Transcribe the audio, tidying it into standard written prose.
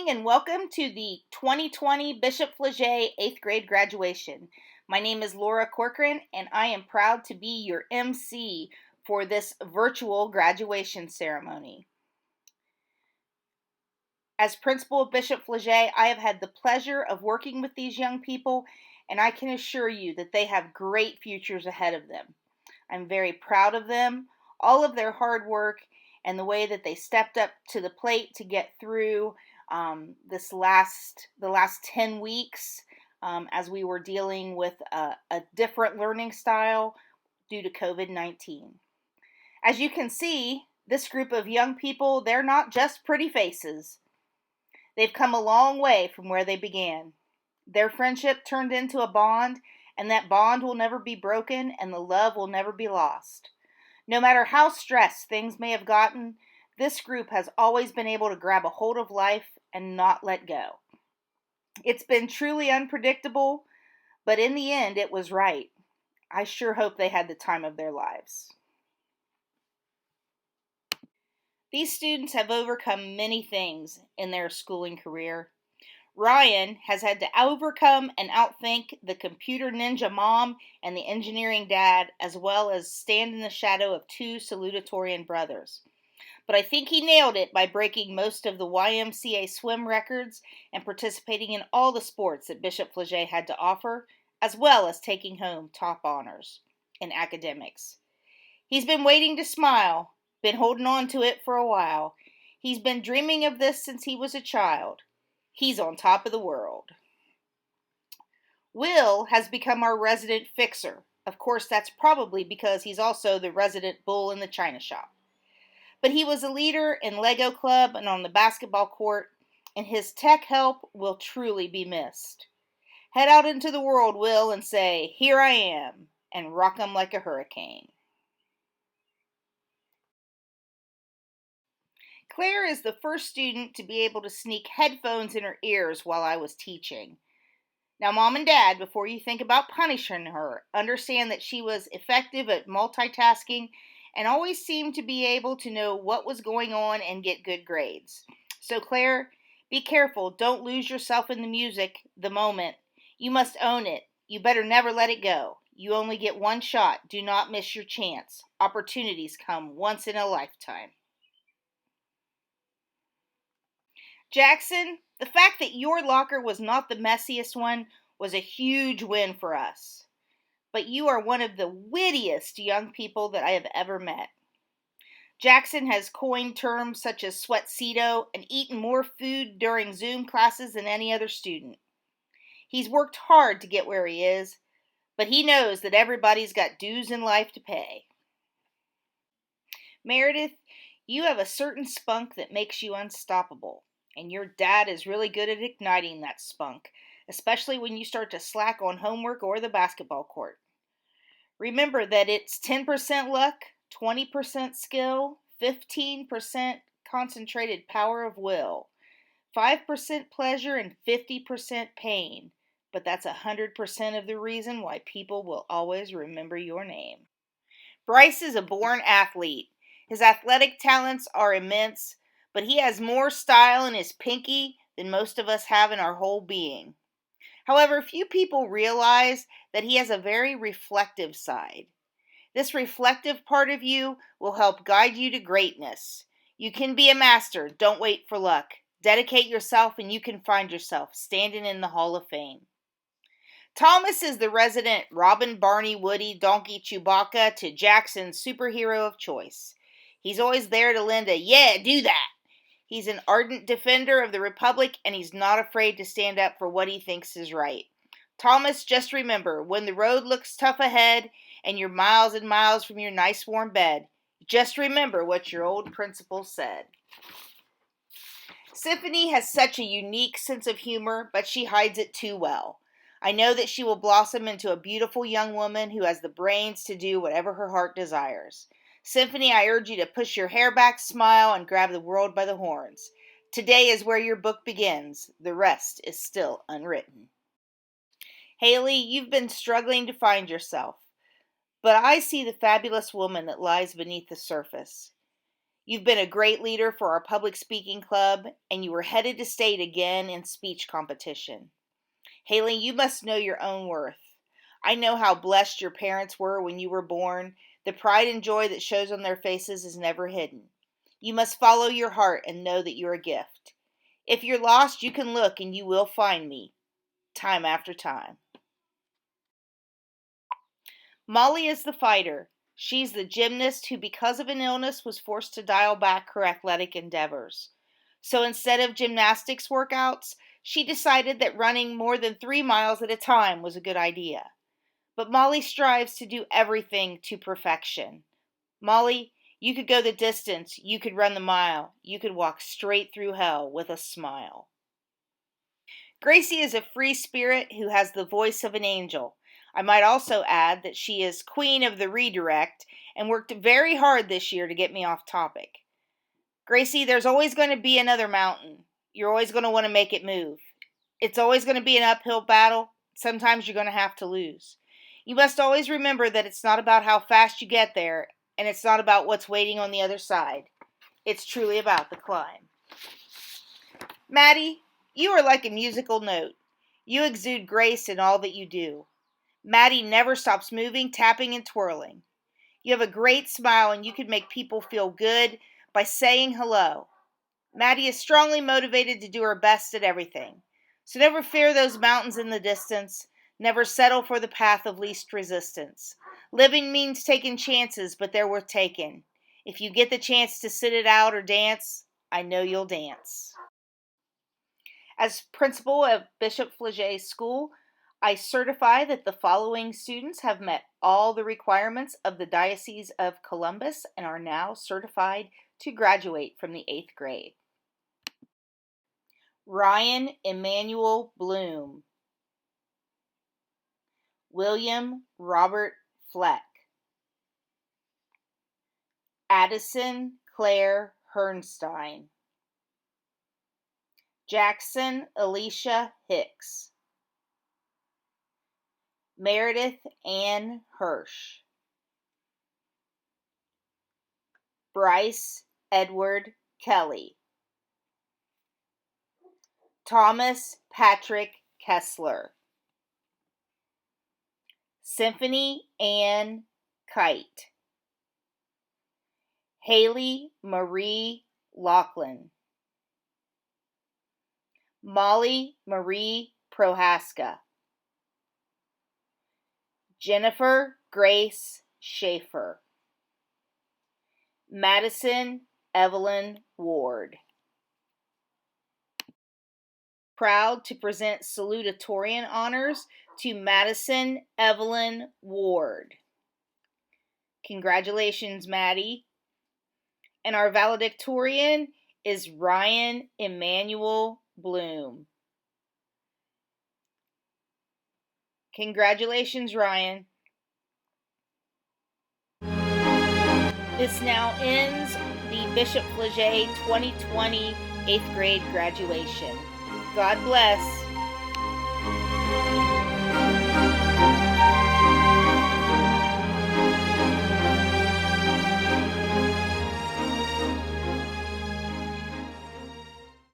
evening and welcome to the 2020 Bishop Flaget 8th grade graduation. My name is Laura Corcoran and I am proud to be your MC for this virtual graduation ceremony. As principal of Bishop Flaget, I have had the pleasure of working with these young people, and I can assure you that they have great futures ahead of them. I'm very proud of them, all of their hard work, and the way that they stepped up to the plate to get through the last 10 weeks as we were dealing with a different learning style due to COVID-19. As you can see, this group of young people, they're not just pretty faces. They've come a long way from where they began. Their friendship turned into a bond, and that bond will never be broken, and the love will never be lost. No matter how stressed things may have gotten, this group has always been able to grab a hold of life and not let go. It's been truly unpredictable, but in the end, it was right. I sure hope they had the time of their lives. These students have overcome many things in their schooling career. Ryan has had to overcome and outthink the computer ninja mom and the engineering dad, as well as stand in the shadow of two salutatorian brothers. But I think he nailed it by breaking most of the YMCA swim records and participating in all the sports that Bishop Flaget had to offer, as well as taking home top honors in academics. He's been waiting to smile, been holding on to it for a while. He's been dreaming of this since he was a child. He's on top of the world. Will has become our resident fixer. Of course, that's probably because he's also the resident bull in the china shop. But he was a leader in Lego Club and on the basketball court, and his tech help will truly be missed. Head out into the world, Will, and say, "Here I am," and rock 'em like a hurricane. Claire is the first student to be able to sneak headphones in her ears while I was teaching. Now, Mom and Dad, before you think about punishing her, understand that she was effective at multitasking and always seemed to be able to know what was going on and get good grades. So, Claire, be careful. Don't lose yourself in the music, the moment. You must own it. You better never let it go. You only get one shot. Do not miss your chance. Opportunities come once in a lifetime. Jackson, the fact that your locker was not the messiest one was a huge win for us. But you are one of the wittiest young people that I have ever met. Jackson has coined terms such as sweatcedo and eaten more food during Zoom classes than any other student. He's worked hard to get where he is, but he knows that everybody's got dues in life to pay. Meredith, you have a certain spunk that makes you unstoppable. And your dad is really good at igniting that spunk, especially when you start to slack on homework or the basketball court. Remember that it's 10% luck, 20% skill, 15% concentrated power of will, 5% pleasure, and 50% pain. But that's 100% of the reason why people will always remember your name. Bryce is a born athlete. His athletic talents are immense, but he has more style in his pinky than most of us have in our whole being. However, few people realize that he has a very reflective side. This reflective part of you will help guide you to greatness. You can be a master. Don't wait for luck. Dedicate yourself and you can find yourself standing in the Hall of Fame. Thomas is the resident Robin, Barney, Woody, Donkey, Chewbacca to Jackson's superhero of choice. He's always there to lend a, "Yeah, do that." He's an ardent defender of the Republic, and he's not afraid to stand up for what he thinks is right. Thomas, just remember, when the road looks tough ahead and you're miles and miles from your nice warm bed, just remember what your old principal said. Symphony has such a unique sense of humor, but she hides it too well. I know that she will blossom into a beautiful young woman who has the brains to do whatever her heart desires. Symphony, I urge you to push your hair back, smile, and grab the world by the horns. Today is where your book begins. The rest is still unwritten. Haley, you've been struggling to find yourself, but I see the fabulous woman that lies beneath the surface. You've been a great leader for our public speaking club, and you were headed to state again in speech competition. Haley, you must know your own worth. I know how blessed your parents were when you were born. The pride and joy that shows on their faces is never hidden. You must follow your heart and know that you're a gift. If you're lost, you can look and you will find me, time after time. Molly is the fighter. She's the gymnast who, because of an illness, was forced to dial back her athletic endeavors. So instead of gymnastics workouts, she decided that running more than 3 miles at a time was a good idea. But Molly strives to do everything to perfection. Molly, you could go the distance, you could run the mile, you could walk straight through hell with a smile. Gracie is a free spirit who has the voice of an angel. I might also add that she is queen of the redirect and worked very hard this year to get me off topic. Gracie, there's always going to be another mountain. You're always going to want to make it move. It's always going to be an uphill battle. Sometimes you're going to have to lose. You must always remember that it's not about how fast you get there, and it's not about what's waiting on the other side. It's truly about the climb. Maddie, you are like a musical note. You exude grace in all that you do. Maddie never stops moving, tapping, and twirling. You have a great smile and you can make people feel good by saying hello. Maddie is strongly motivated to do her best at everything. So never fear those mountains in the distance. Never settle for the path of least resistance. Living means taking chances, but they're worth taking. If you get the chance to sit it out or dance, I know you'll dance. As principal of Bishop Flaget School, I certify that the following students have met all the requirements of the Diocese of Columbus and are now certified to graduate from the 8th grade. Ryan Emmanuel Bloom. William Robert Fleck. Addison Claire Hernstein. Jackson Alicia Hicks. Meredith Ann Hirsch. Bryce Edward Kelly. Thomas Patrick Kessler. Symphony Ann Kite. Haley Marie Laughlin. Molly Marie Prohaska. Jennifer Grace Schaefer. Madison Evelyn Ward. Proud to present salutatorian honors to Madison Evelyn Ward. Congratulations, Maddie. And our valedictorian is Ryan Emmanuel Bloom. Congratulations, Ryan. This now ends the Bishop Flaget 2020 8th grade graduation. God bless.